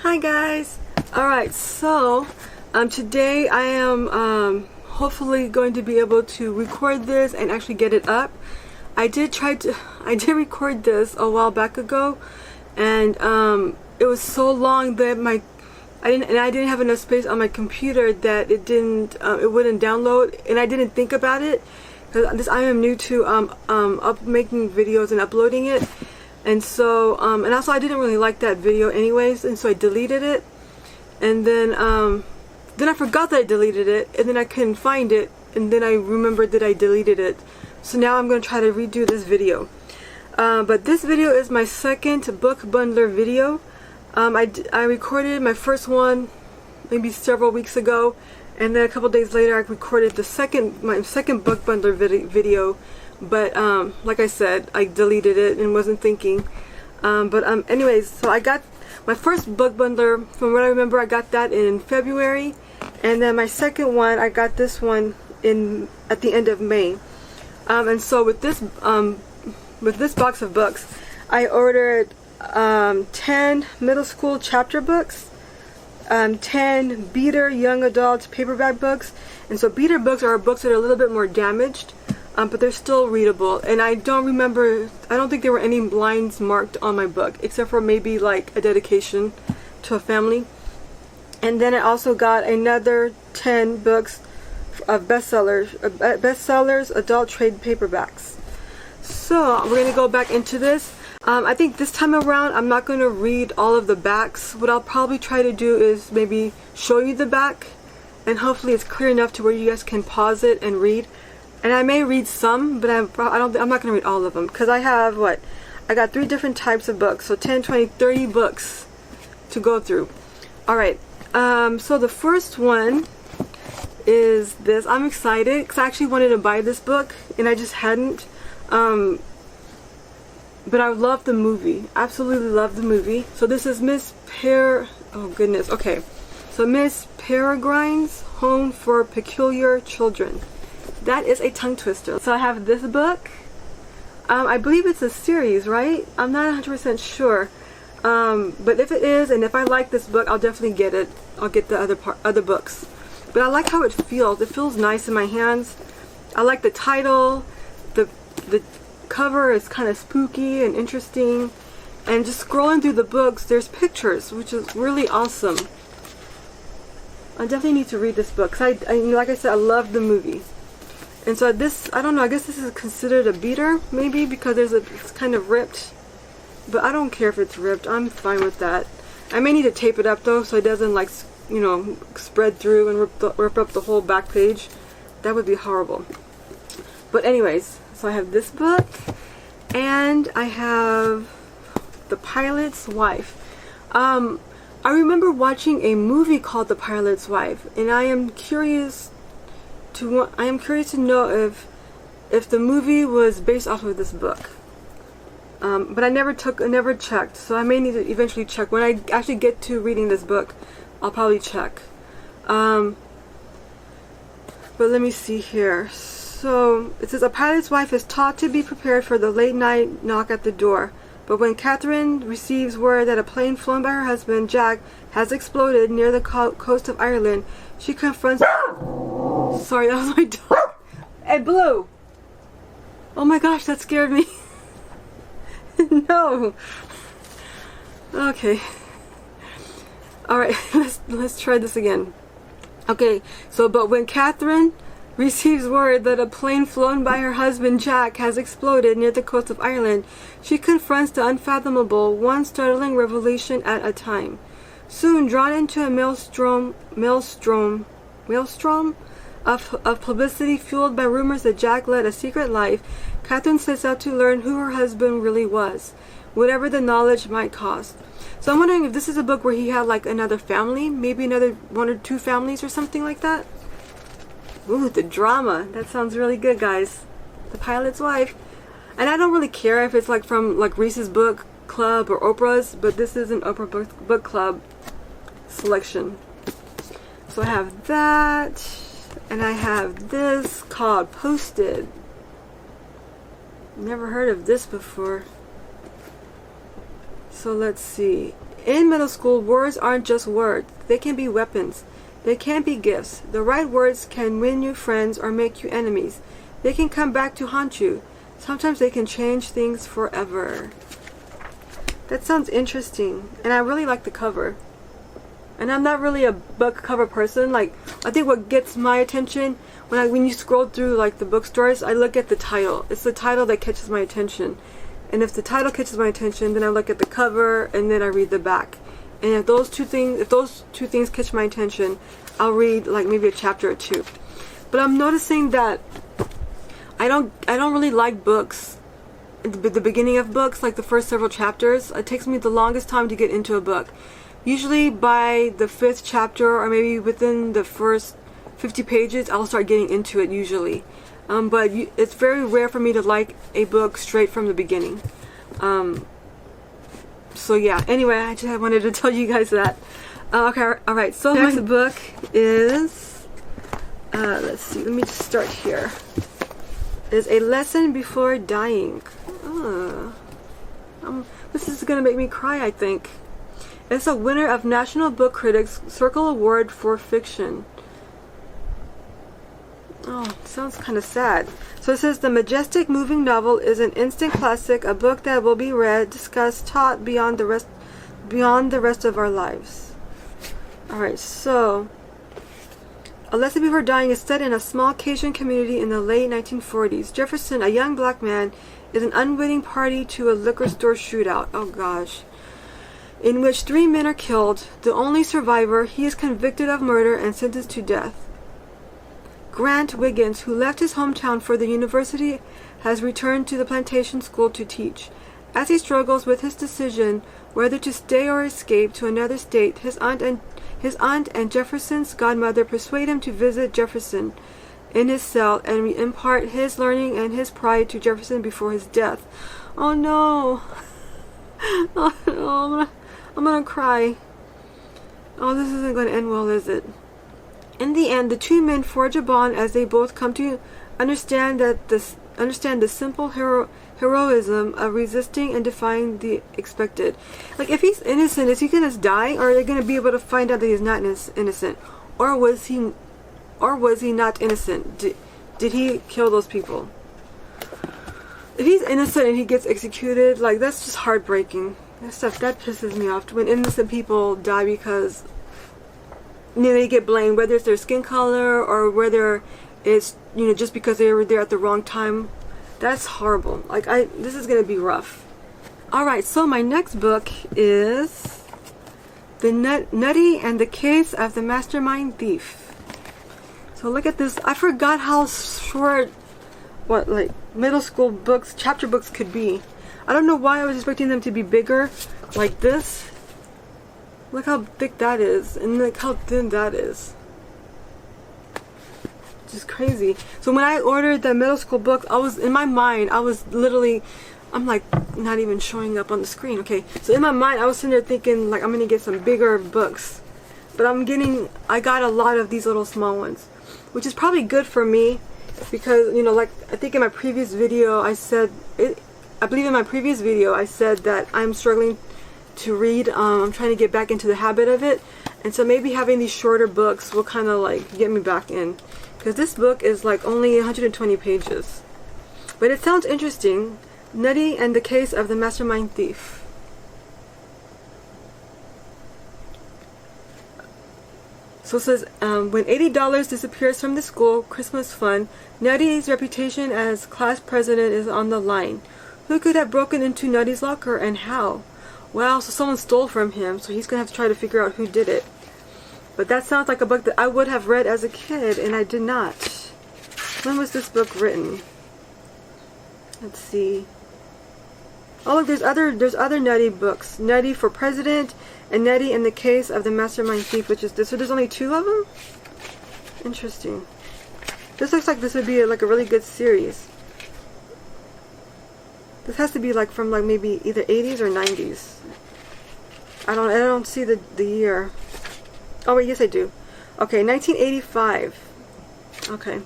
Hi guys! Alright, so today I am hopefully going to be able to record this and actually get it up. I did record this a while back ago, and it was so long that I didn't have enough space on my computer that it wouldn't download, and I didn't think about it because I am new to making videos and uploading it. And so, and also I didn't really like that video anyways, and so I deleted it. And then I forgot that I deleted it, and then I couldn't find it, and then I remembered that I deleted it. So now I'm going to try to redo this video. But this video is my second book bundler video. I recorded my first one maybe several weeks ago, and then a couple days later I recorded my second book bundler video. But like I said, I deleted it and wasn't thinking. Anyways, so I got my first book bundler. From what I remember, I got that in February, and then my second one, I got this one at the end of May. And so with this box of books, I ordered 10 middle school chapter books, 10 beater young adult paperback books. And so beater books are books that are a little bit more damaged, but they're still readable. And I don't think there were any lines marked on my book, except for maybe like a dedication to a family. And then I also got another 10 books of bestsellers, adult trade paperbacks. So we're going to go back into this. I think this time around I'm not going to read all of the backs. What I'll probably try to do is maybe show you the back, and hopefully it's clear enough to where you guys can pause it and read. And I may read some, but I'm not going to read all of them, because I got 3 different types of books, so 10, 20, 30 books to go through. Alright, so the first one is this. I'm excited because I actually wanted to buy this book and I just hadn't. But I love the movie. Absolutely love the movie. So this is Miss Peregrine's Home for Peculiar Children. That is a tongue twister. So I have this book. I believe it's a series, right? I'm not 100% sure. But if it is, and if I like this book, I'll definitely get it. I'll get the other books. But I like how it feels. It feels nice in my hands. I like the title. The cover is kind of spooky and interesting. And just scrolling through the books, there's pictures, which is really awesome. I definitely need to read this book, because like I said, I love the movie. And so this, I don't know, I guess this is considered a beater, maybe, because it's kind of ripped. But I don't care if it's ripped. I'm fine with that. I may need to tape it up though, so it doesn't like, spread through and rip up the whole back page. That would be horrible. But anyways, so I have this book, and I have The Pilot's Wife. I remember watching a movie called The Pilot's Wife, and I am curious to know if the movie was based off of this book. But I never checked, so I may need to eventually check. When I actually get to reading this book, I'll probably check. But let me see here. So it says, a pilot's wife is taught to be prepared for the late night knock at the door. But when Catherine receives word that a plane flown by her husband, Jack, has exploded near the coast of Ireland, she confronts... Sorry, that was my dog. Hey, Blue! Oh my gosh, that scared me. No. Okay. Alright, let's try this again. Okay, so but when Catherine receives word that a plane flown by her husband Jack has exploded near the coast of Ireland, she confronts the unfathomable, one startling revelation at a time. Soon, drawn into a maelstrom of publicity fueled by rumors that Jack led a secret life, Catherine sets out to learn who her husband really was, whatever the knowledge might cost. So I'm wondering if this is a book where he had like another family, maybe another 1 or 2 families or something like that. Ooh, the drama. That sounds really good, guys. The Pilot's Wife. And I don't really care if it's like from like Reese's Book Club or Oprah's, but this is an Oprah Book Club selection. So I have that, and I have this called Posted. Never heard of this before. So So let's see. In middle school, words aren't just words. They can be weapons. They can be gifts. The right words can win you friends or make you enemies. They can come back to haunt you. Sometimes they can change things forever. That sounds interesting. And I really like the cover. And I'm not really a book cover person. Like, I think what gets my attention when you scroll through like the bookstores, I look at the title. It's the title that catches my attention. And if the title catches my attention, then I look at the cover and then I read the back. And if those two things catch my attention, I'll read like maybe a chapter or two. But I'm noticing that I don't really like books at the beginning of books, like the first several chapters. It takes me the longest time to get into a book. Usually by the 5th chapter or maybe within the first 50 pages, I'll start getting into it usually. But it's very rare for me to like a book straight from the beginning. So yeah, anyway, I just wanted to tell you guys that. Okay, alright, so next book is, let's see, let me just start here. Is A Lesson Before Dying. This is gonna make me cry, I think. It's a winner of National Book Critics Circle Award for Fiction. Oh, sounds kind of sad. So it says, the majestic moving novel is an instant classic, a book that will be read, discussed, taught beyond the rest of our lives. Alright, so A Lesson Before Dying is set in a small Cajun community in the late 1940s. Jefferson, a young black man, is an unwitting party to a liquor store shootout. Oh gosh. In which 3 men are killed. The only survivor, he is convicted of murder and sentenced to death. Grant Wiggins, who left his hometown for the university, has returned to the plantation school to teach. As he struggles with his decision whether to stay or escape to another state, his aunt and Jefferson's godmother persuade him to visit Jefferson in his cell and impart his learning and his pride to Jefferson before his death. Oh no! Oh no, I'm gonna cry. Oh, this isn't gonna end well, is it? In the end, the 2 men forge a bond as they both come to understand the simple heroism of resisting and defying the expected. Like, if he's innocent, is he gonna die, or are they gonna be able to find out that he's not innocent, or was he not innocent? Did he kill those people? If he's innocent and he gets executed, like, that's just heartbreaking. That stuff that pisses me off when innocent people die because they get blamed, whether it's their skin color or whether it's just because they were there at the wrong time. That's horrible. Like, this is gonna be rough. Alright, so my next book is The Nutty and the Case of the Mastermind Thief. So look at this. I forgot how short like middle school books, chapter books could be. I don't know why I was expecting them to be bigger like this. Look how thick that is, and look how thin that is. Just crazy. So when I ordered the middle school book, in my mind, I'm like not even showing up on the screen. Okay, so in my mind, I was sitting there thinking like I'm gonna get some bigger books, but I got a lot of these little small ones, which is probably good for me because like I think in my previous video I said it. I believe in my previous video I said that I'm struggling to read. I'm trying to get back into the habit of it, and so maybe having these shorter books will kind of like get me back in, because this book is like only 120 pages, but it sounds interesting. Nutty and the Case of the Mastermind Thief. So it says, when $80 disappears from the school Christmas fund, Nutty's reputation as class president is on the line. Who could have broken into Nutty's locker and how? Well, so someone stole from him, so he's going to have to try to figure out who did it. But that sounds like a book that I would have read as a kid, and I did not. When was this book written? Let's see. Oh look, there's other Nutty books. Nutty for President and Nutty and the Case of the Mastermind Thief, which is this. So there's only 2 of them? Interesting. This looks like this would be like a really good series. This has to be like from like maybe either 80s or 90s. I don't see the year. Oh wait, yes I do. Okay, 1985. Okay.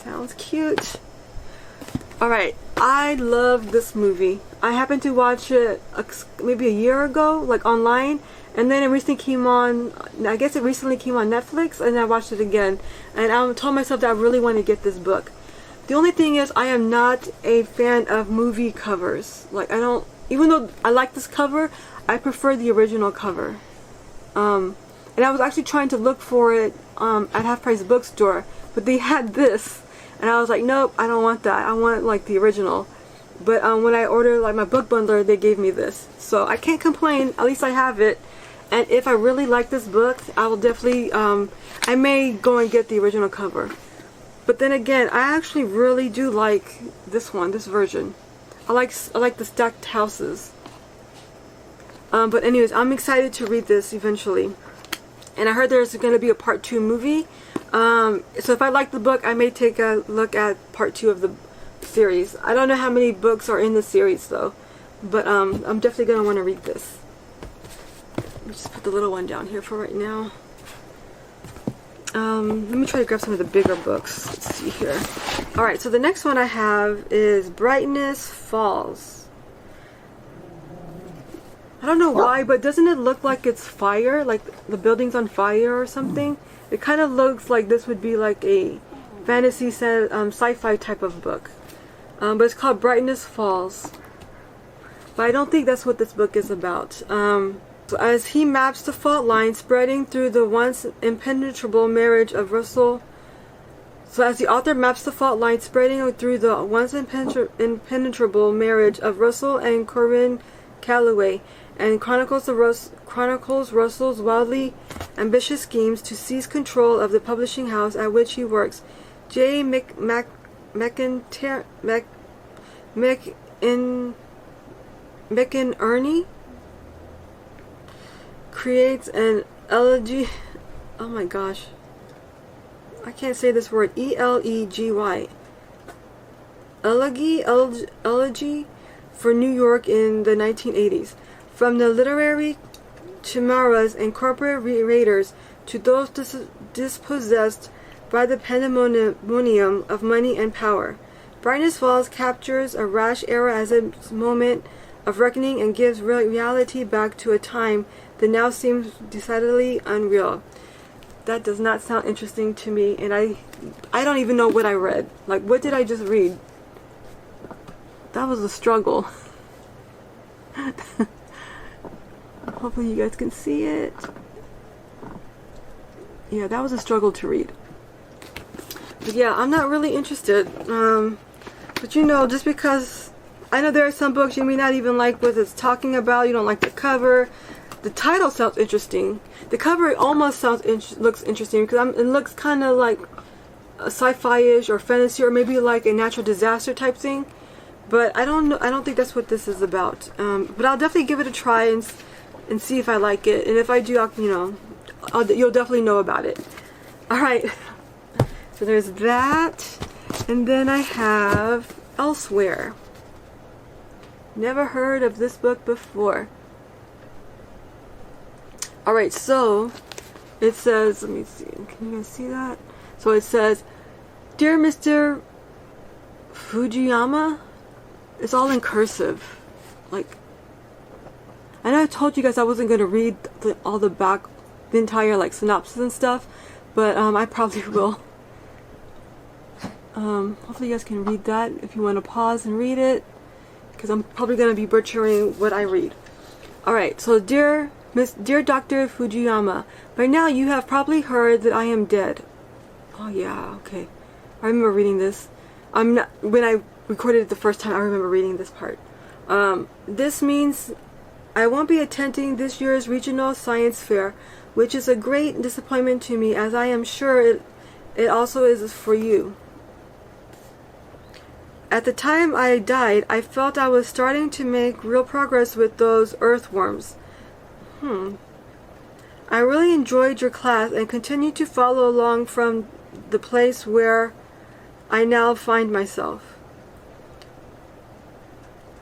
Sounds cute. Alright, I love this movie. I happened to watch it maybe a year ago, like online, and then it recently came on, I guess it recently came on Netflix, and I watched it again, and I told myself that I really want to get this book. The only thing is, I am not a fan of movie covers. Like, I don't, even though I like this cover, I prefer the original cover. And I was actually trying to look for it at Half Price Bookstore, but they had this, and I was like, nope, I don't want that. I want like the original. But when I ordered like my book bundler, they gave me this, so I can't complain. At least I have it. And if I really like this book, I will definitely I may go and get the original cover. But then again, I actually really do like this one, this version. I like the stacked houses. But anyways, I'm excited to read this eventually. And I heard there's going to be a part 2 movie. So if I like the book, I may take a look at part 2 of the series. I don't know how many books are in the series though. But I'm definitely going to want to read this. Let me just put the little one down here for right now. Let me try to grab some of the bigger books. Let's see here. Alright, so the next one I have is Brightness Falls. I don't know why, but doesn't it look like it's fire? Like the building's on fire or something? It kind of looks like this would be like a fantasy sci-fi type of book. But it's called Brightness Falls. But I don't think that's what this book is about. So as he maps the fault line spreading through the once impenetrable marriage of Russell. So as the author maps the fault line spreading through the once impenetrable marriage of Russell and Corinne Calloway, and chronicles Russell's wildly ambitious schemes to seize control of the publishing house at which he works, J. McInerney creates an elegy. Oh my gosh, I can't say this word. ELEGY. Elegy for New York in the 1980s. From the literary chimeras and corporate raiders to those dispossessed by the pandemonium of money and power, Brightness Falls captures a rash era as a moment of reckoning and gives reality back to a time that now seems decidedly unreal. That does not sound interesting to me, and I don't even know what I read. Like, what did I just read? That was a struggle. Hopefully you guys can see it. Yeah, that was a struggle to read. But yeah, I'm not really interested. But you know, just because I know there are some books you may not even like what it's talking about, you don't like the cover. The title sounds interesting. The cover almost looks interesting because it looks kind of like a sci-fi-ish or fantasy, or maybe like a natural disaster type thing. But I don't know. I don't think that's what this is about. But I'll definitely give it a try and see if I like it. And if I do, you'll definitely know about it. All right. So there's that, and then I have Elsewhere. Never heard of this book before. Alright, so it says, let me see, can you guys see that? So it says, Dear Mr. Fujiyama, it's all in cursive. Like, I know I told you guys I wasn't going to read the entire like synopsis and stuff, but I probably will. Hopefully you guys can read that if you want to pause and read it, because I'm probably going to be butchering what I read. Alright, so Dear Dr. Fujiyama, by now you have probably heard that I am dead. Oh yeah, okay. I remember reading this. When I recorded it the first time, I remember reading this part. This means I won't be attending this year's regional science fair, which is a great disappointment to me, as I am sure it also is for you. At the time I died, I felt I was starting to make real progress with those earthworms. I really enjoyed your class and continue to follow along from the place where I now find myself.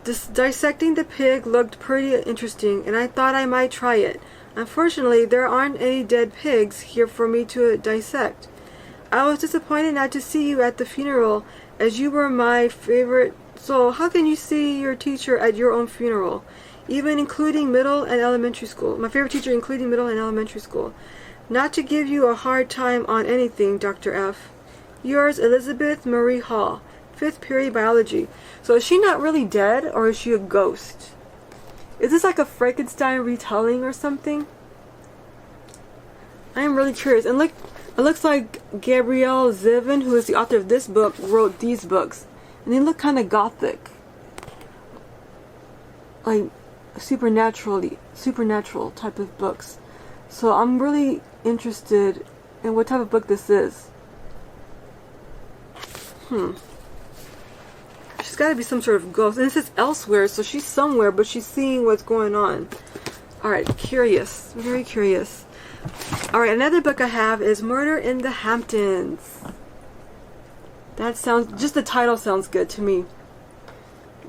Dissecting the pig looked pretty interesting, and I thought I might try it. Unfortunately, there aren't any dead pigs here for me to dissect. I was disappointed not to see you at the funeral, as you were my favorite So how can you see your teacher at your own funeral? Even including middle and elementary school. My favorite teacher including middle and elementary school. Not to give you a hard time on anything, Dr. F. Yours, Elizabeth Marie Hall. 5th period biology. So is she not really dead, or is she a ghost? Is this like a Frankenstein retelling or something? I am really curious. And look, it looks like Gabrielle Zevin, who is the author of this book, wrote these books. And they look kind of gothic. Like supernatural type of books. So I'm really interested in what type of book this is. She's got to be some sort of ghost. And this is elsewhere, so she's somewhere, but she's seeing what's going on. Alright, curious. Very curious. Alright, another book I have is Murder in the Hamptons. That sounds, just the title sounds good to me.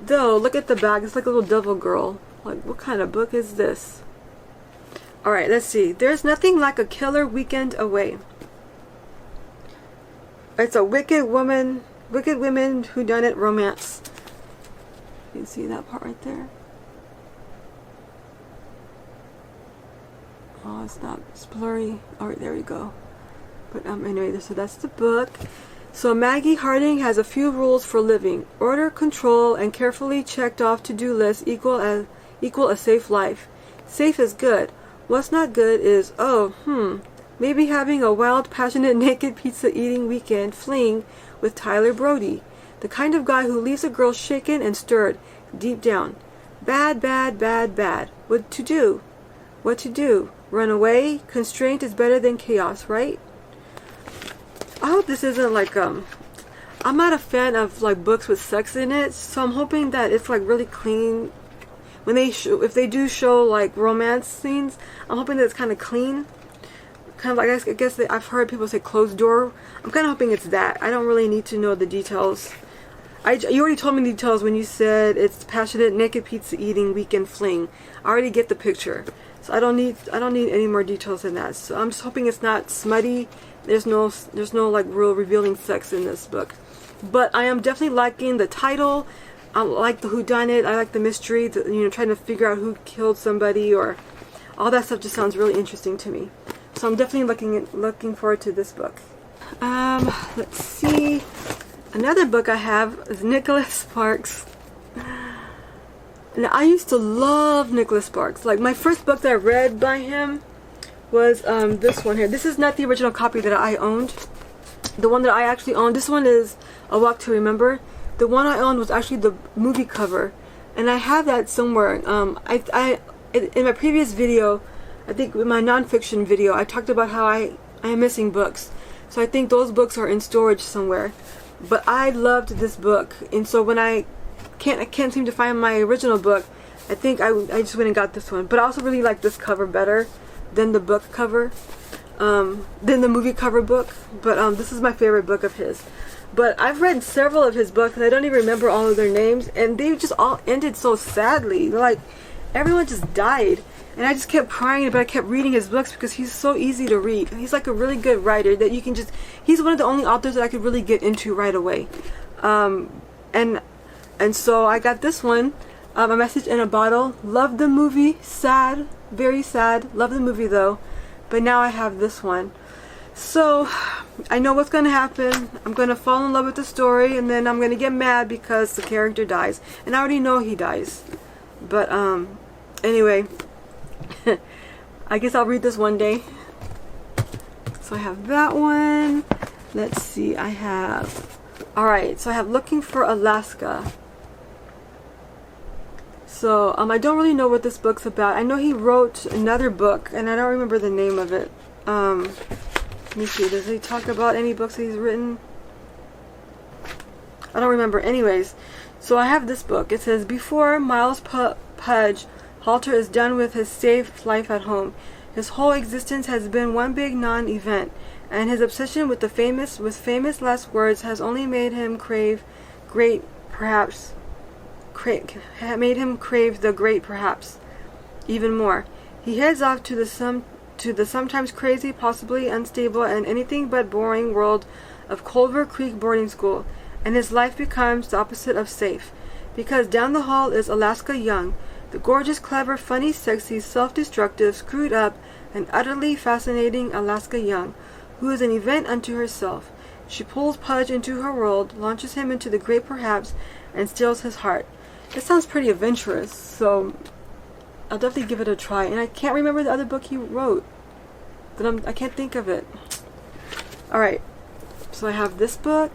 Though, look at the back. It's like a little devil girl. Like, what kind of book is this? Alright, let's see. There's nothing like a killer weekend away. It's a wicked women whodunit romance. You can see that part right there. Oh, it's not. It's blurry. Alright, there we go. But anyway, so that's the book. So Maggie Harding has a few rules for living. Order, control, and carefully checked off to-do lists equal a safe life. Safe is good. What's not good is, maybe having a wild, passionate, naked pizza-eating weekend fling with Tyler Brody. The kind of guy who leaves a girl shaken and stirred deep down. Bad, bad, bad, bad. What to do? What to do? Run away? Constraint is better than chaos, right? I hope this isn't like, I'm not a fan of like books with sex in it, so I'm hoping that it's like really clean. When they if they do show like romance scenes, I'm hoping that it's kind of clean. Kind of like, I guess I've heard people say closed door. I'm kind of hoping it's that. I don't really need to know the details. You already told me the details when you said it's passionate, naked pizza eating weekend fling. I already get the picture. So I don't need any more details than that. So I'm just hoping it's not smutty. There's no like real revealing sex in this book. But I am definitely liking the title. I like the whodunit. I like the mystery. Trying to figure out who killed somebody, or all that stuff just sounds really interesting to me. So I'm definitely looking forward to this book. Let's see. Another book I have is Nicholas Sparks. Now I used to love Nicholas Sparks. Like my first book that I read by him was this one here. This is not the original copy that I owned. The one that I actually owned, this one is A Walk to Remember. The one I owned was actually the movie cover, and I have that somewhere. In my previous video, I think in my nonfiction video, I talked about how I am missing books. So I think those books are in storage somewhere. But I loved this book, and so when I can't seem to find my original book, I think I just went and got this one. But I also really like this cover better than the book cover, than the movie cover book. But this is my favorite book of his. But I've read several of his books, and I don't even remember all of their names, and they just all ended so sadly. Like, everyone just died. And I just kept crying, but I kept reading his books because he's so easy to read. He's like a really good writer that you can just... He's one of the only authors that I could really get into right away. And so I got this one, A Message in a Bottle. Loved the movie. Sad. Very sad. Love the movie though. But now I have this one. So I know what's going to happen. I'm going to fall in love with the story, and then I'm going to get mad because the character dies. And I already know he dies. But anyway... I guess I'll read this one day. So I have that one. Let's see, I have... Alright, so I have Looking for Alaska. So, I don't really know what this book's about. I know he wrote another book, and I don't remember the name of it. Let me see, does he talk about any books that he's written? I don't remember. Anyways, so I have this book. It says, Before Miles Pudge Halter is done with his safe life at home. His whole existence has been one big non-event, and his obsession with famous last words has only made him crave the great perhaps even more. He heads off to the sometimes crazy, possibly unstable, and anything but boring world of Culver Creek boarding school, and his life becomes the opposite of safe. Because down the hall is Alaska Young, the gorgeous, clever, funny, sexy, self-destructive, screwed up, and utterly fascinating Alaska Young, who is an event unto herself. She pulls Pudge into her world, launches him into the great perhaps, and steals his heart. This sounds pretty adventurous, so I'll definitely give it a try. And I can't remember the other book he wrote. I can't think of it. Alright, so I have this book.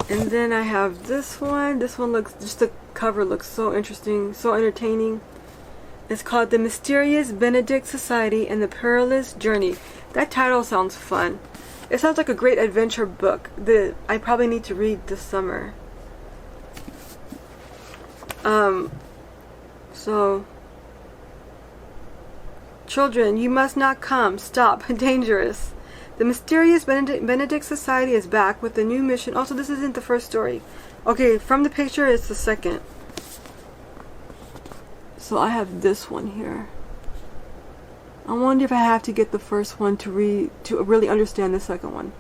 And then I have this one. This one looks, just the cover looks so interesting, so entertaining. It's called The Mysterious Benedict Society and the Perilous Journey. That title sounds fun. It sounds like a great adventure book that I probably need to read this summer. So, children, you must not come. Stop. Dangerous. The Mysterious Benedict Society is back with a new mission. Also, this isn't the first story. Okay, from the picture, it's the second. So I have this one here. I wonder if I have to get the first one to really understand the second one.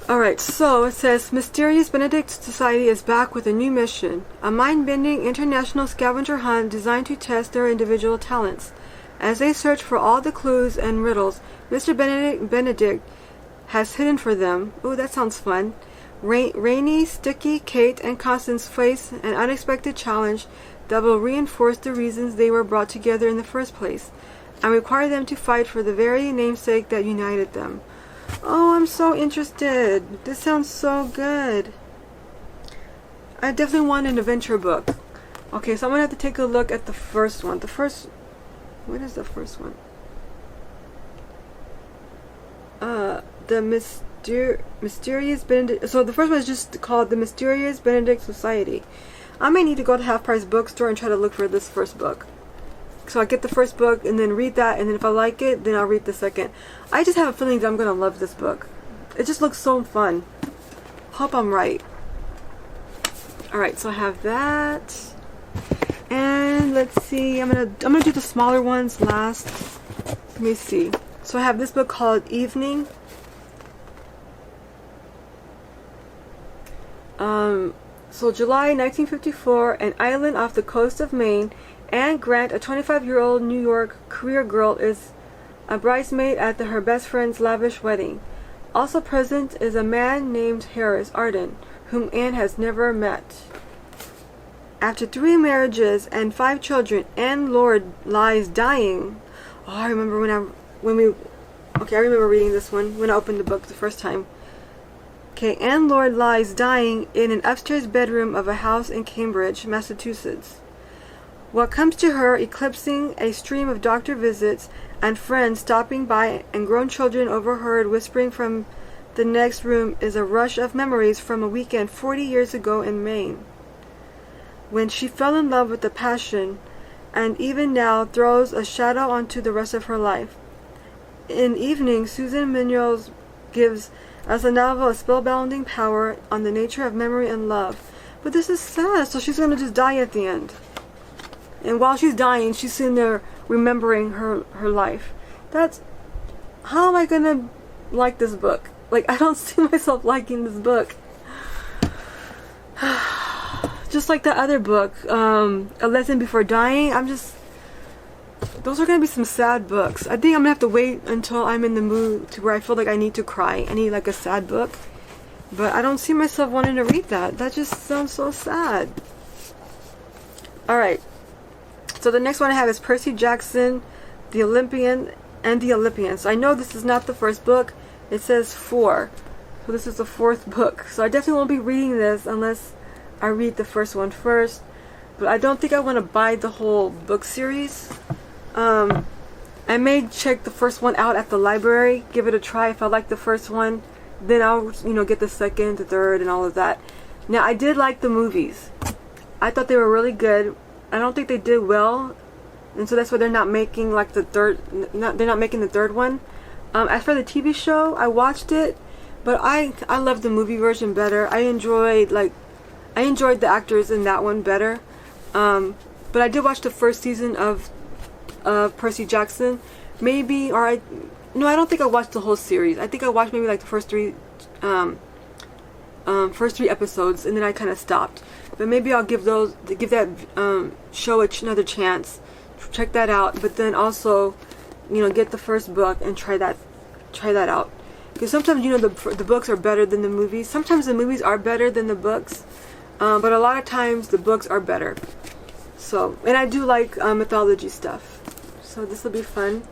Alright, so it says, Mysterious Benedict Society is back with a new mission. A mind-bending international scavenger hunt designed to test their individual talents. As they search for all the clues and riddles Mr. Benedict has hidden for them. Oh, that sounds fun. Rainy, Sticky, Kate, and Constance face an unexpected challenge that will reinforce the reasons they were brought together in the first place, and require them to fight for the very namesake that united them. Oh, I'm so interested. This sounds so good. I definitely want an adventure book. Okay, so I'm gonna have to take a look at the first one. What is the first one? The Mysterious Benedict. So the first one is just called The Mysterious Benedict Society. I may need to go to Half Price Bookstore and try to look for this first book. So I get the first book and then read that, and then if I like it, then I'll read the second. I just have a feeling that I'm gonna love this book. It just looks so fun. Hope I'm right. Alright, so I have that. And let's see, I'm gonna do the smaller ones last. Let me see. So I have this book called Evening. So July 1954, an island off the coast of Maine, Anne Grant, a 25-year-old New York career girl, is a bridesmaid at her best friend's lavish wedding. Also present is a man named Harris Arden, whom Anne has never met. After 3 marriages and 5 children, Anne Lord lies dying. Oh, I remember I remember reading this one when I opened the book the first time. Okay, Anne Lord lies dying in an upstairs bedroom of a house in Cambridge, Massachusetts. What comes to her, eclipsing a stream of doctor visits and friends stopping by and grown children overheard whispering from the next room, is a rush of memories from a weekend 40 years ago in Maine, when she fell in love with a passion, and even now throws a shadow onto the rest of her life. In Evening, Susan Munoz gives us a novel of spellbinding power on the nature of memory and love. But this is sad, so she's going to just die at the end. And while she's dying, she's sitting there remembering her life. How am I going to like this book? Like, I don't see myself liking this book. Just like that other book, A Lesson Before Dying, those are going to be some sad books. I think I'm going to have to wait until I'm in the mood to where I feel like I need to cry. I need like a sad book. But I don't see myself wanting to read that. That just sounds so sad. Alright. So the next one I have is Percy Jackson, The Olympian, and the Olympians. So I know this is not the first book. It says 4. So this is the 4th book. So I definitely won't be reading this unless I read the first one first. But I don't think I want to buy the whole book series. I may check the first one out at the library, give it a try. If I like the first one, then I'll, get the second, the third, and all of that. Now, I did like the movies. I thought they were really good. I don't think they did well, and so that's why they're not making like the third. They're not making the third one. As for the TV show, I watched it, but I loved the movie version better. I enjoyed the actors in that one better. But I did watch the first season of Percy Jackson. I don't think I watched the whole series. I think I watched maybe like the first 3 first 3 episodes, and then I kind of stopped. But maybe I'll give that show another chance. Check that out. But then also, get the first book and try that out. Because sometimes the books are better than the movies. Sometimes the movies are better than the books, but a lot of times the books are better. So, and I do like mythology stuff. So this will be fun.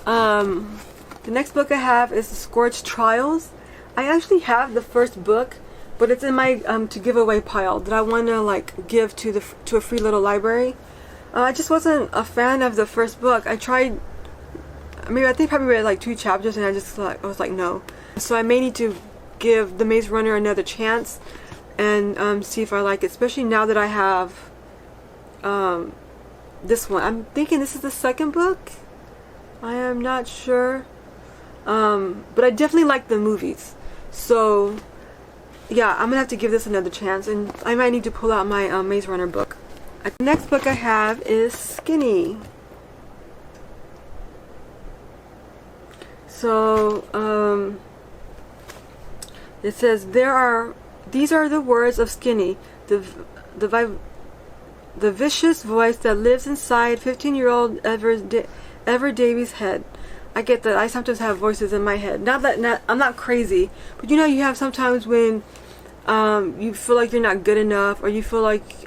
The next book I have is The Scorched Trials. I actually have the first book, but it's in my to give away pile that I want to give to a free little library. I just wasn't a fan of the first book. I tried. I think probably read 2 chapters, and I was like no. So I may need to give The Maze Runner another chance and see if I like it. Especially now that I have this one. I'm thinking this is the second book. I am not sure, but I definitely like the movies. So yeah, I'm gonna have to give this another chance, and I might need to pull out my Maze Runner book. The next book I have is Skinny. So it says these are the words of Skinny, the vicious voice that lives inside 15-year-old Ever Davies' head. I get that. I sometimes have voices in my head. I'm not crazy, but you have sometimes when you feel like you're not good enough, or you feel like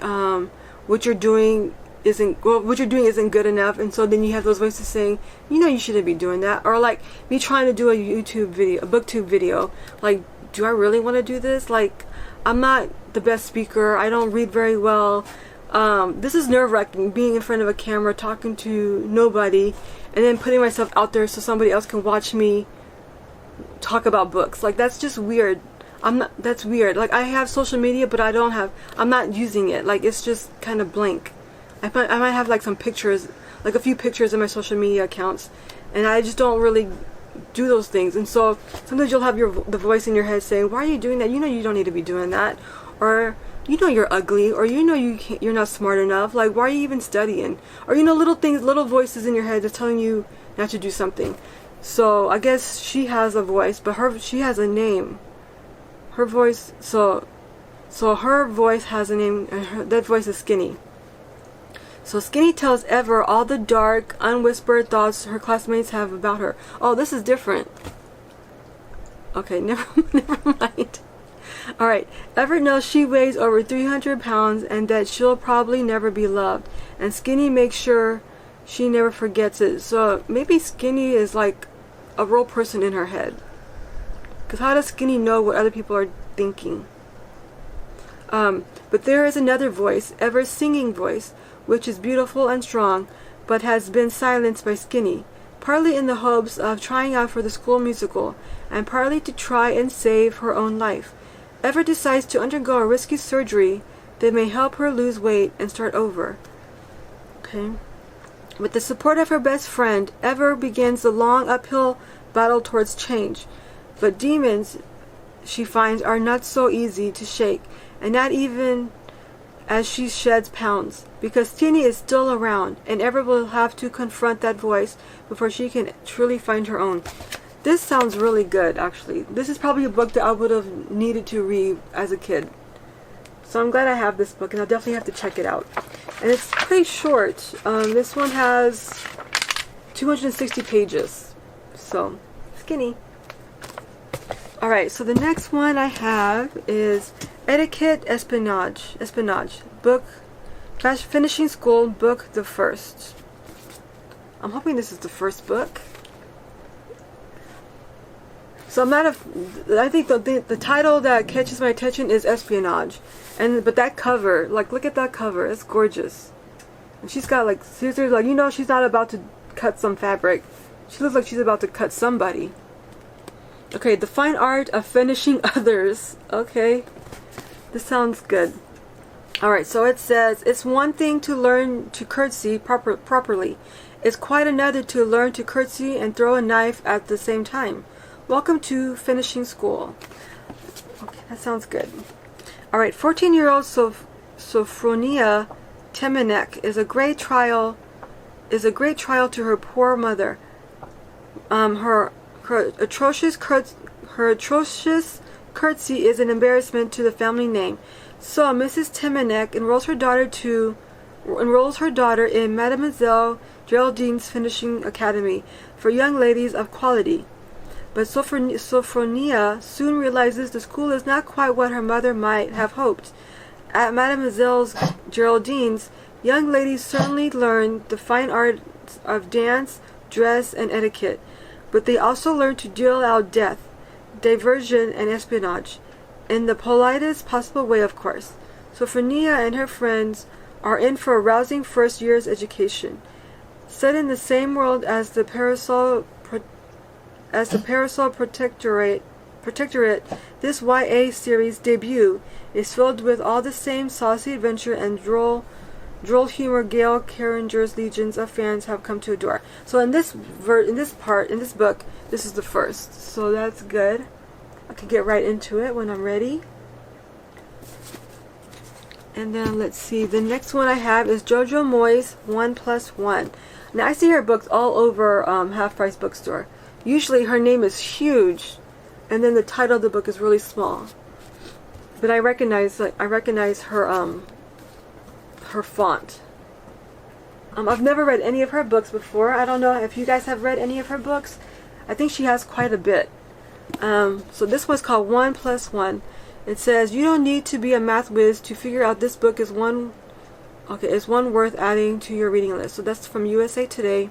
what you're doing isn't good enough, and so then you have those voices saying, you shouldn't be doing that. Or like me trying to do a booktube video, like, do I really want to do this? Like, I'm not the best speaker. I don't read very well. This is nerve-wracking, being in front of a camera talking to nobody and then putting myself out there so somebody else can watch me talk about books. Like, that's just weird. That's weird. Like, I have social media, but I'm not using it. Like, it's just kind of blank. I might have some pictures, a few pictures in my social media accounts, and I just don't really do those things. And so sometimes you'll have the voice in your head saying, why are you doing that? You don't need to be doing that. Or you're ugly, or you're not smart enough. Like, why are you even studying? Or little voices in your head that's telling you not to do something. So I guess she has a voice, but she has a name. Her voice, so her voice has a name, and that voice is Skinny. So Skinny tells Ever all the dark, unwhispered thoughts her classmates have about her. Oh, this is different. Okay, never mind. Alright, Ever knows she weighs over 300 pounds and that she'll probably never be loved. And Skinny makes sure she never forgets it. So maybe Skinny is like a real person in her head. Because how does Skinny know what other people are thinking? But there is another voice, Ever's singing voice, which is beautiful and strong, but has been silenced by Skinny, partly in the hopes of trying out for the school musical, and partly to try and save her own life. Ever decides to undergo a risky surgery that may help her lose weight and start over. Okay. With the support of her best friend, Ever begins the long uphill battle towards change. But demons, she finds, are not so easy to shake, and not even as she sheds pounds, because Skinny is still around, and Ever will have to confront that voice before she can truly find her own. This sounds really good, actually. This is probably a book that I would have needed to read as a kid. So I'm glad I have this book, and I'll definitely have to check it out. And it's pretty short. This one has 260 pages. So, Skinny. Alright, so the next one I have is Etiquette Espionage. Book, Finishing School, Book the First. I'm hoping this is the first book. So I think the title that catches my attention is Espionage, but that cover, look at that cover, it's gorgeous. And she's got scissors, she's not about to cut some fabric. She looks like she's about to cut somebody. Okay, the fine art of finishing others. Okay, this sounds good. Alright, so it says, it's one thing to learn to curtsy properly. It's quite another to learn to curtsy and throw a knife at the same time. Welcome to finishing school. Okay, that sounds good. Alright, 14-year-old Sophronia Temenek is a great trial to her poor mother. Her atrocious curtsy is an embarrassment to the family name. So Mrs. Timonek enrolls her daughter in Mademoiselle Geraldine's finishing academy for young ladies of quality. But Sophronia soon realizes the school is not quite what her mother might have hoped. At Mademoiselle Geraldine's, young ladies certainly learn the fine arts of dance, dress, and etiquette, but they also learn to deal out death, diversion, and espionage, in the politest possible way, of course. Sophronia and her friends are in for a rousing first year's education. Set in the same world as the Parasol Protectorate, this YA series debut is filled with all the same saucy adventure and droll humor Gail Carringer's legions of fans have come to adore. So in this book, this is the first. So that's good. I can get right into it when I'm ready. And then let's see. The next one I have is Jojo Moyes 1+1. Now I see her books all over Half Price Bookstore. Usually her name is huge, and then the title of the book is really small. But I recognize her her font. I've never read any of her books before. I don't know if you guys have read any of her books. I think she has quite a bit. So this one's called 1+1. It says, you don't need to be a math whiz to figure out this book is one worth adding to your reading list. So that's from USA Today.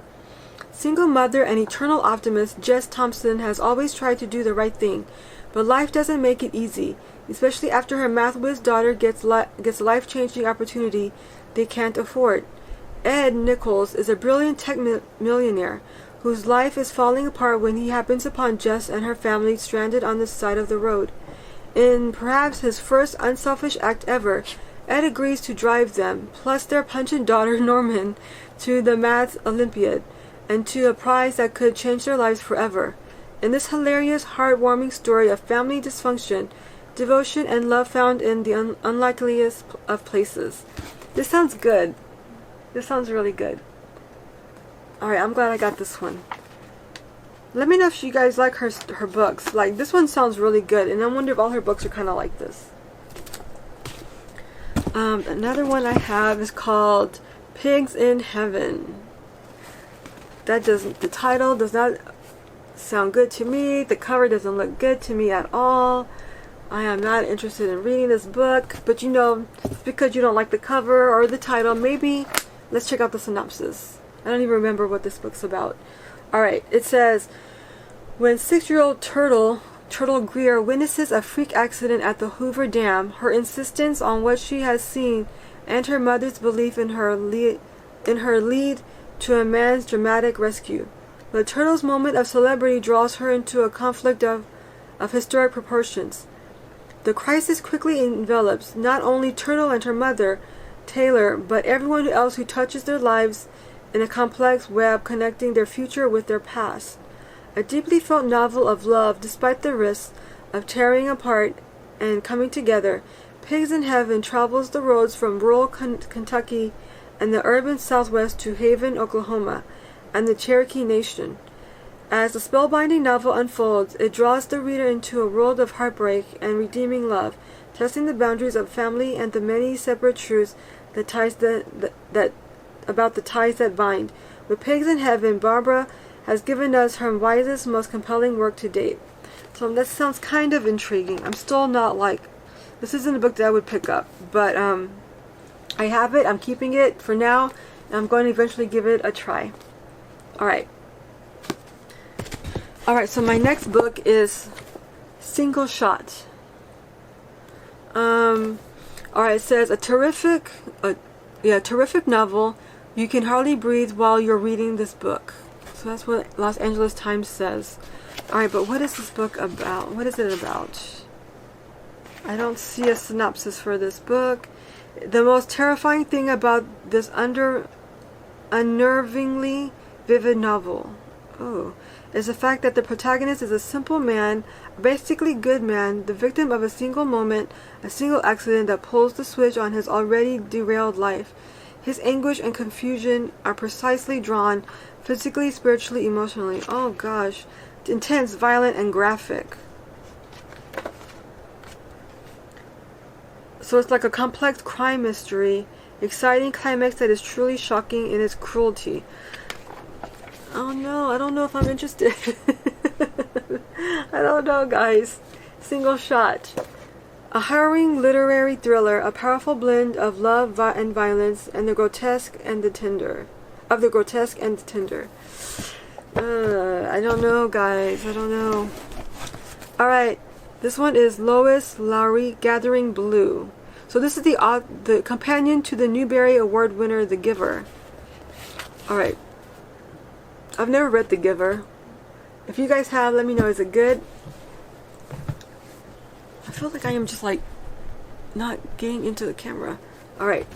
Single mother and eternal optimist Jess Thompson has always tried to do the right thing, but life doesn't make it easy, especially after her math whiz daughter gets a life-changing opportunity they can't afford. Ed Nichols is a brilliant tech millionaire whose life is falling apart when he happens upon Jess and her family stranded on the side of the road. In perhaps his first unselfish act ever, Ed agrees to drive them, plus their pungent daughter Norman, to the Maths Olympiad, and to a prize that could change their lives forever. In this hilarious, heartwarming story of family dysfunction, devotion, and love found in the unlikeliest of places. This sounds good. This sounds really good. Alright, I'm glad I got this one. Let me know if you guys like her books. Like, this one sounds really good, and I wonder if all her books are kind of like this. Another one I have is called Pigs in Heaven. The title does not sound good to me. The cover doesn't look good to me at all. I am not interested in reading this book, but you know, because you don't like the cover or the title, maybe let's check out the synopsis. I don't even remember what this book's about. Alright, it says, when 6-year-old Turtle Greer witnesses a freak accident at the Hoover Dam, her insistence on what she has seen and her mother's belief in her lead to a man's dramatic rescue. The turtle's moment of celebrity draws her into a conflict of historic proportions. The crisis quickly envelops not only Turtle and her mother, Taylor, but everyone else who touches their lives in a complex web connecting their future with their past. A deeply felt novel of love despite the risks of tearing apart and coming together. Pigs in Heaven travels the roads from rural Kentucky and the urban Southwest to Haven, Oklahoma, and the Cherokee Nation. As the spellbinding novel unfolds, it draws the reader into a world of heartbreak and redeeming love, testing the boundaries of family and the many separate truths about the ties that bind. With Pigs in Heaven, Barbara has given us her wisest, most compelling work to date. So that sounds kind of intriguing. I'm still not this isn't a book that I would pick up, but I have it, I'm keeping it for now, and I'm going to eventually give it a try. Alright, so my next book is Single Shot. Alright, it says, a terrific novel. You can hardly breathe while you're reading this book. So that's what Los Angeles Times says. Alright, but what is this book about? What is it about? I don't see a synopsis for this book. The most terrifying thing about this unnervingly vivid novel is the fact that the protagonist is a simple man, a basically good man, the victim of a single moment, a single accident that pulls the switch on his already derailed life. His anguish and confusion are precisely drawn, physically, spiritually, emotionally. Oh gosh. Intense, violent, and graphic. So it's like a complex crime mystery, exciting climax that is truly shocking in its cruelty. Oh no, I don't know if I'm interested. I don't know, guys. Single shot. A harrowing literary thriller, a powerful blend of love and violence, and the grotesque and the tender. Of the grotesque and the tender. I don't know, guys. I don't know. Alright. This one is Lois Lowry, Gathering Blue. So this is the companion to the Newbery Award winner, The Giver. Alright. I've never read The Giver. If you guys have, let me know. Is it good? I feel like I am just like not getting into the camera. Alright.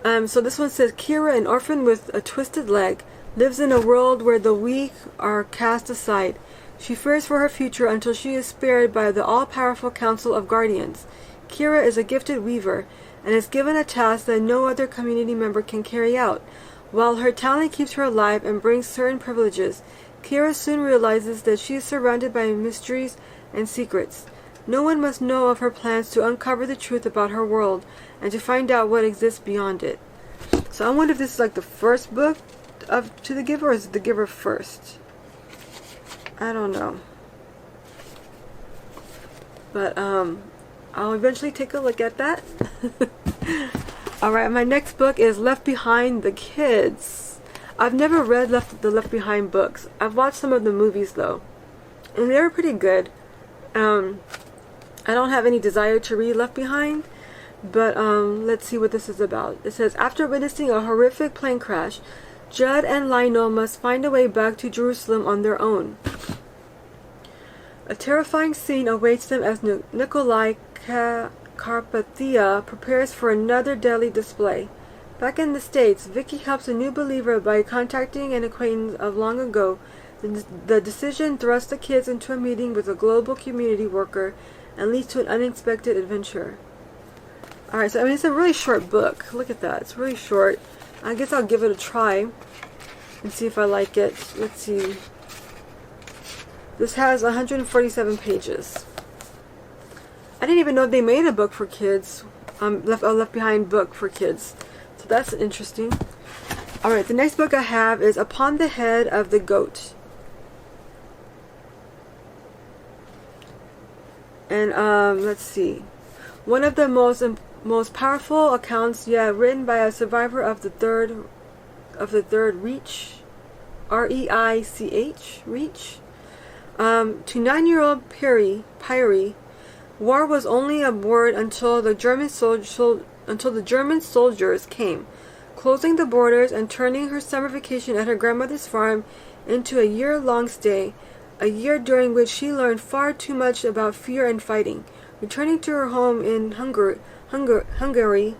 So this one says, Kira, an orphan with a twisted leg, lives in a world where the weak are cast aside. She fears for her future until she is spared by the all-powerful Council of Guardians. Kira is a gifted weaver and is given a task that no other community member can carry out. While her talent keeps her alive and brings certain privileges, Kira soon realizes that she is surrounded by mysteries and secrets. No one must know of her plans to uncover the truth about her world and to find out what exists beyond it. So I wonder if this is like the first book of To the Giver, or is it The Giver first? I don't know. But I'll eventually take a look at that. Alright, my next book is Left Behind the Kids. I've never read the Left Behind books. I've watched some of the movies though, and they were pretty good. I don't have any desire to read Left Behind, but let's see what this is about. It says, after witnessing a horrific plane crash, Judd and Lionel must find a way back to Jerusalem on their own. A terrifying scene awaits them as Nikolai Carpathia prepares for another deadly display. Back in the States, Vicky helps a new believer by contacting an acquaintance of long ago. The decision thrusts the kids into a meeting with a global community worker and leads to an unexpected adventure. Alright, so I mean, it's a really short book. Look at that. It's really short. I guess I'll give it a try and see if I like it. Let's see. This has 147 pages. I didn't even know they made a book for kids. A Left Behind book for kids. So that's interesting. Alright, the next book I have is Upon the Head of the Goat. And let's see. One of the most powerful accounts yet written by a survivor of the third Reich, R-E-I-C-H, Reich. To 9-year-old Pyrie, war was only a word until the German soldiers came, closing the borders and turning her summer vacation at her grandmother's farm into a year-long stay, a year during which she learned far too much about fear and fighting. Returning to her home in Hungary,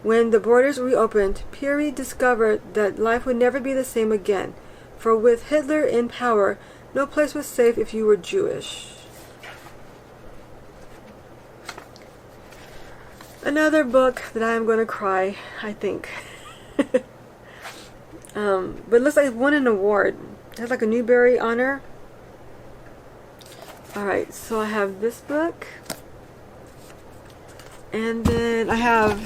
when the borders reopened, Pyrie discovered that life would never be the same again, for with Hitler in power, no place was safe if you were Jewish. Another book that I am going to cry, I think. But it looks like it won an award. It has like a Newbery honor. Alright, so I have this book. And then I have,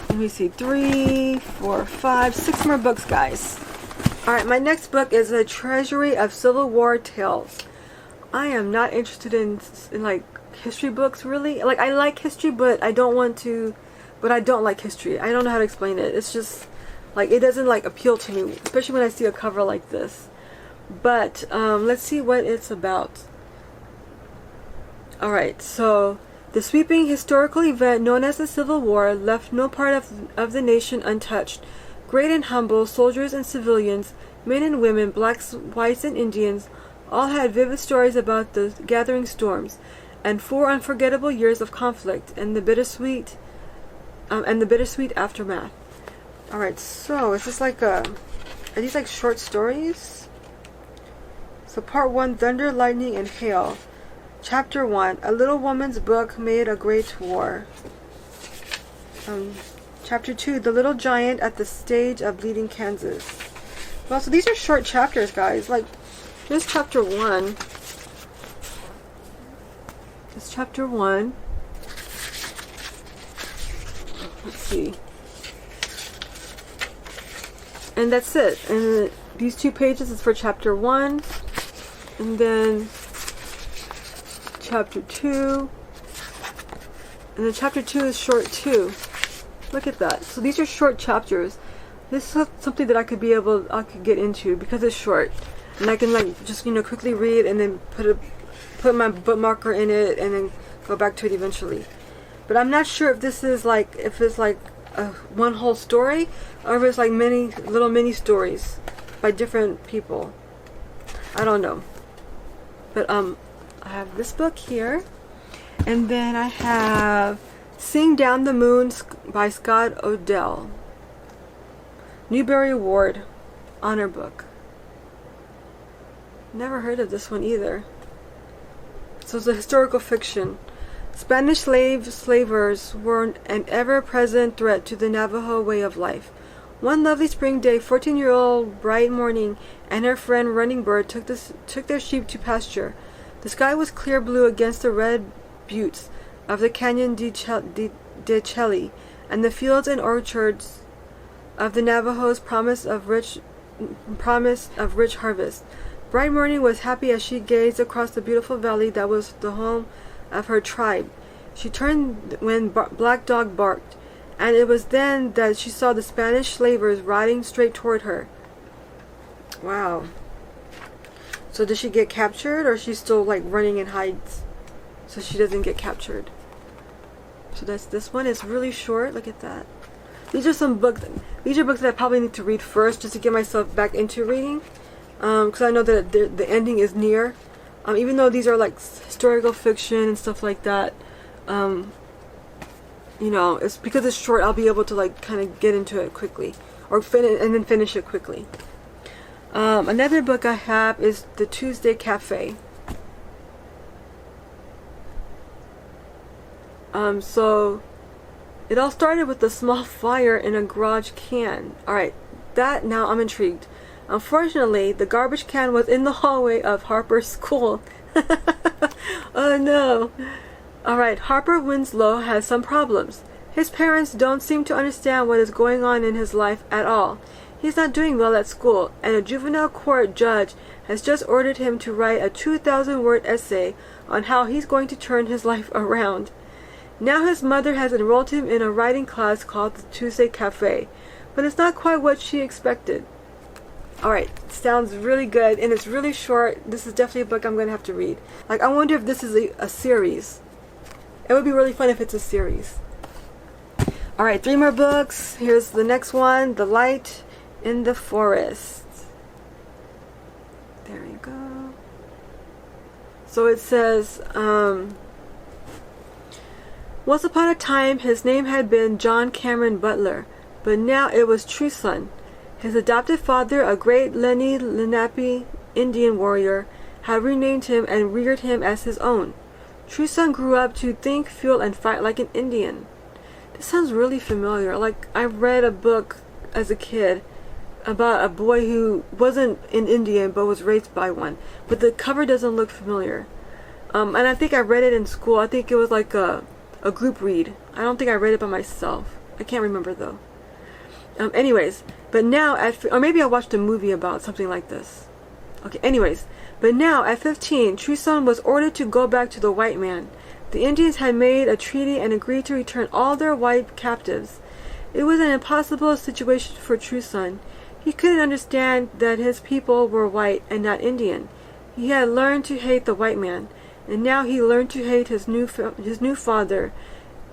let me see, 3, 4, 5, 6 more books, guys. Alright, my next book is A Treasury of Civil War Tales. I am not interested in like history books, really. Like, I like history, but I don't like history. I don't know how to explain it. It's just like, it doesn't like appeal to me, especially when I see a cover like this. But let's see what it's about. Alright, so the sweeping historical event known as the Civil War left no part of the nation untouched. Great and humble, soldiers and civilians, men and women, blacks, whites and Indians, all had vivid stories about the gathering storms and 4 unforgettable years of conflict and the bittersweet aftermath. Alright, so is this like are these like short stories? So part 1, Thunder, Lightning, and Hail. Chapter 1, A Little Woman's Book Made a Great War. Chapter 2, The Little Giant at the Stage of Bleeding Kansas. Well, so these are short chapters, guys. Like, here's chapter 1. It's chapter 1. see. And that's it. And these 2 pages is for chapter 1. And then chapter 2. And then chapter 2 is short too. Look at that. So these are short chapters. This is something that I could get into because it's short. And I can like just, you know, quickly read and then put my bookmarker in it and then go back to it eventually. But I'm not sure if this is like, if it's like one whole story or if it's like many little mini stories by different people. I don't know. But I have this book here. And then I have Sing Down the Moon by Scott Odell. Newbery Award honor book. Never heard of this one either. So it's a historical fiction. Spanish slavers were an ever-present threat to the Navajo way of life. One lovely spring day, 14-year-old Bright Morning and her friend Running Bird took their sheep to pasture. The sky was clear blue against the red buttes of the Canyon de Chelly, and the fields and orchards of the Navajos promise of rich harvest. Bright Morning was happy as she gazed across the beautiful valley that was the home of her tribe. She turned when Black Dog barked, and it was then that she saw the Spanish slavers riding straight toward her. Wow. So did she get captured, or is she still like running and hides so she doesn't get captured? So that's this one. It's really short. Look at that. These are some books. These are books that I probably need to read first just to get myself back into reading, because I know that the ending is near. Even though these are like historical fiction and stuff like that, you know, it's because it's short. I'll be able to like kind of get into it quickly, or finish it quickly. Another book I have is The Tuesday Cafe. So it all started with a small fire in a garage can. Alright, now I'm intrigued. Unfortunately, the garbage can was in the hallway of Harper's school. Oh no. Alright, Harper Winslow has some problems. His parents don't seem to understand what is going on in his life at all. He's not doing well at school, and a juvenile court judge has just ordered him to write a 2,000-word essay on how he's going to turn his life around. Now his mother has enrolled him in a writing class called the Tuesday Cafe, but it's not quite what she expected. Alright, sounds really good, and it's really short. This is definitely a book I'm going to have to read. Like, I wonder if this is a series. It would be really fun if it's a series. Alright, 3 more books. Here's the next one, The Light in the Forest. There you go. So it says, once upon a time, his name had been John Cameron Butler, but now it was True Son. His adopted father, a great Lenni Lenape Indian warrior, had renamed him and reared him as his own. True Son grew up to think, feel, and fight like an Indian. This sounds really familiar. Like, I read a book as a kid about a boy who wasn't an Indian but was raised by one. But the cover doesn't look familiar. And I think I read it in school. I think it was like a group read. I don't think I read it by myself. I can't remember though. Anyways, but now or maybe I watched a movie about something like this. Okay, anyways, but now at 15, True Son was ordered to go back to the white man. The Indians had made a treaty and agreed to return all their white captives. It was an impossible situation for True Son. He couldn't understand that his people were white and not Indian. He had learned to hate the white man, and now he learned to hate his new father,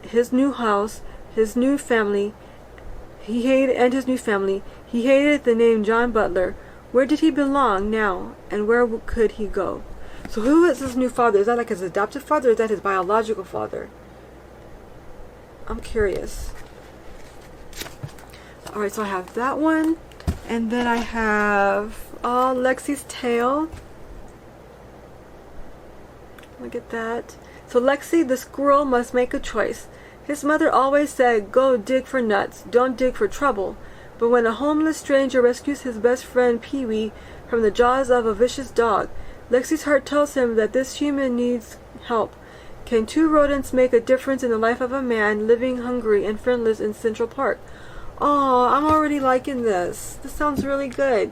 his new house, his new family. He hated the name John Butler. Where did he belong now, and where could he go? So who is his new father? Is that like his adopted father, or is that his biological father? I'm curious. Alright, so I have that one. And then I have Lexi's Tale. Look at that. So Lexi the squirrel must make a choice. His mother always said, go dig for nuts, don't dig for trouble. But when a homeless stranger rescues his best friend Pee-wee from the jaws of a vicious dog, Lexi's heart tells him that this human needs help. Can two rodents make a difference in the life of a man living hungry and friendless in Central Park? Oh, I'm already liking this. This sounds really good.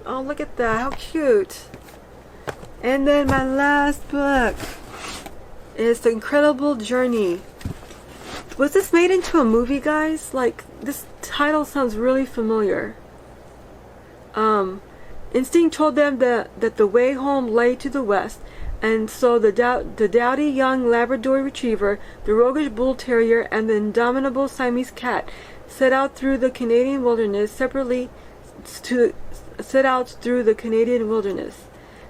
Oh, look at that. How cute. And then my last book is The Incredible Journey. Was this made into a movie, guys? Like, this title sounds really familiar. Instinct told them that the way home lay to the west, and so the dowdy young Labrador Retriever, the roguish Bull Terrier, and the indomitable Siamese Cat set out through the Canadian wilderness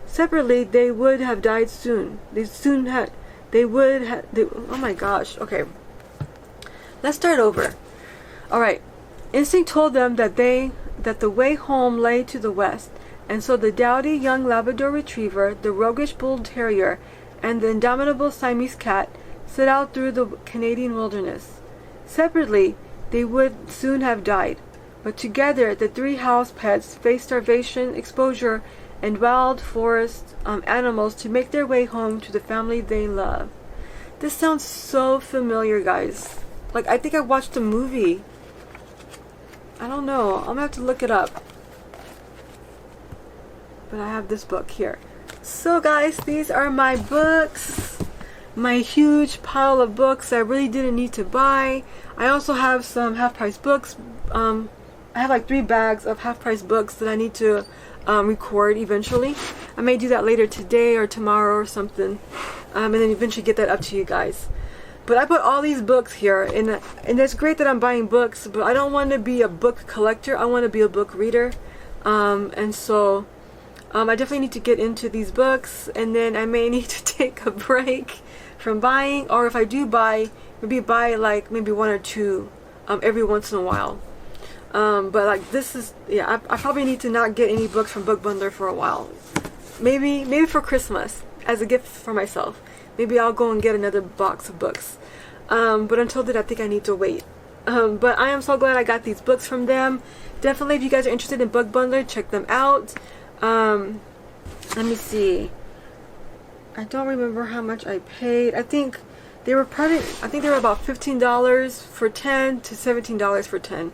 Separately, they would have died soon. Oh my gosh. Okay. Let's start over. Alright. Instinct told them that the way home lay to the west, and so the dowdy young Labrador Retriever, the roguish Bull Terrier, and the indomitable Siamese Cat set out through the Canadian wilderness. Separately, they would soon have died, but together the three house pets faced starvation, exposure, and wild forest animals to make their way home to the family they love. This sounds so familiar, guys. Like, I think I watched a movie. I don't know. I'm gonna have to look it up. But I have this book here. So guys, these are my books. My huge pile of books I really didn't need to buy. I also have some half-price books. I have like 3 bags of half-price books that I need to record eventually. I may do that later today or tomorrow or something. And then eventually get that up to you guys. But I put all these books here, and it's great that I'm buying books, but I don't want to be a book collector. I want to be a book reader. And so I definitely need to get into these books, and then I may need to take a break from buying, or if I do buy, maybe buy like maybe 1 or 2 every once in a while. But like this is, yeah, I probably need to not get any books from Book Bundler for a while. Maybe for Christmas as a gift for myself. Maybe I'll go and get another box of books. But until then, I think I need to wait. But I am so glad I got these books from them. Definitely, if you guys are interested in Book Bundler, check them out. Let me see. I don't remember how much I paid. I think they were about $15 for 10 to $17 for 10.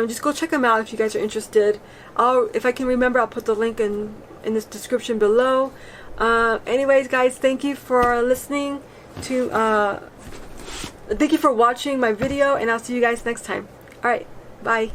Just go check them out if you guys are interested. If I can remember, I'll put the link in this description below. Anyways, guys, thank you for listening to thank you for watching my video, and I'll see you guys next time. Alright, bye.